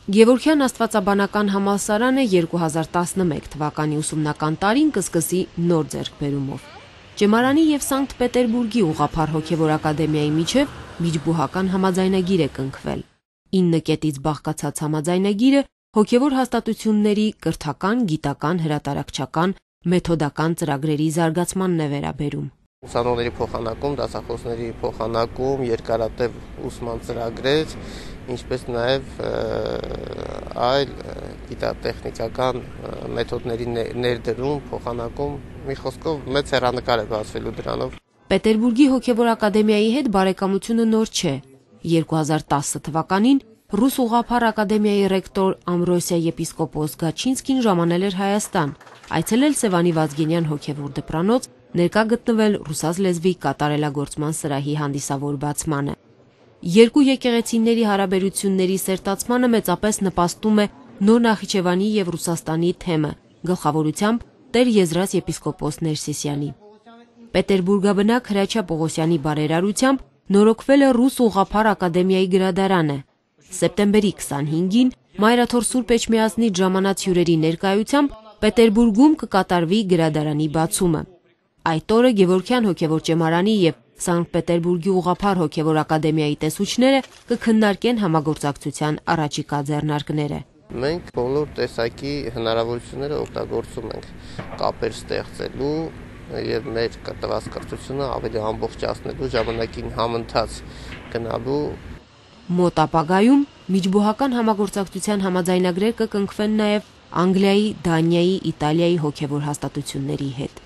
Գևորգյան աստվածաբանական համալսարանը 2011 թվականի ուսումնական տարին կսկսի նոր ձեռքբերումով։ Ճեմարանի և Սանկտ Պետերբուրգի ուղղափառ հոգևոր ակադեմիայի միջև միջբուհական համաձայնագիր է կնքվել։ 9 կետից բաղկացած համաձայնագիրը հոգևոր հաստատությունների կրթական, գիտական, հրատարակչական, մեթոդական ծրագրերի զարգացմանն է վերաբերում։ Ուսանողների փոխանակում, դասախոսների փոխանակում, երկարատև ուսման ծրագրեր, ինչպես նաև այլ գիտատեխնիկական մեթոդների ներդրում, փոխանակում, մի խոսքով մեծ հեռանկար է բացվելու դրանով։ Պետերբուրգի հոգևոր ակադեմիայի հետ բարեկամությունը նոր չէ։ 2010 թվականին Ռուս ուղղափառ ակադեմիայի ռեկտոր Ամրոսիա եպիսկոպոս Գաչինսկին ժամանել էր Հայաստան, այցելել Սևանի Վազգենյան հոգևոր դպրանոց, ներկա գտնվել ռուսաց լեզվի կատարելագործման սրահի հանդիսավոր բացմանը։ Երկու եկեղեցիների հարաբերությունների սերտացմանը մեծապես նպաստում է Նոր Նախիջևանի և Ռուսաստանի թեմը, գլխավորությամբ Տեր Եզրած եպիսկոպոս Ներսիսյանի։ Պետերբուրգաբնակ Հրաչյա Պողոսյանի բարերարությամբ նորոգվել է Ռուս ուղղափառ ակադեմիայի գրադարանը։ Սեպտեմբերի 25-ին Մայրաթոր Սուրբ Էջմիածնից ժամանած հյուրերի ներկայությամբ Պետերբուրգում կկատարվի գրադարանի բացումը։ Այդ օրը Գևորգյան հոգևոր ճեմարանի և Սանկտ Պետերբուրգի ուղղափառ հոգևոր ակադեմիայի տեսուչները կքննարկեն համագործակցության առաջիկա ձեռնարկները։ Մենք բոլոր տեսակի հնարավորությունները օգտագործում ենք կապեր ստեղծելու և մեր տված կրթությունը ավելի ամբողջացնելու, ժամանակին համընթաց գնալու։ Մոտ ապագայում միջբուհական համագործակցության համաձայնագրեր կկնքվեն նաև Անգլիայի, Դանիայի, Իտալիայի հոգևոր հաստատությունների հետ։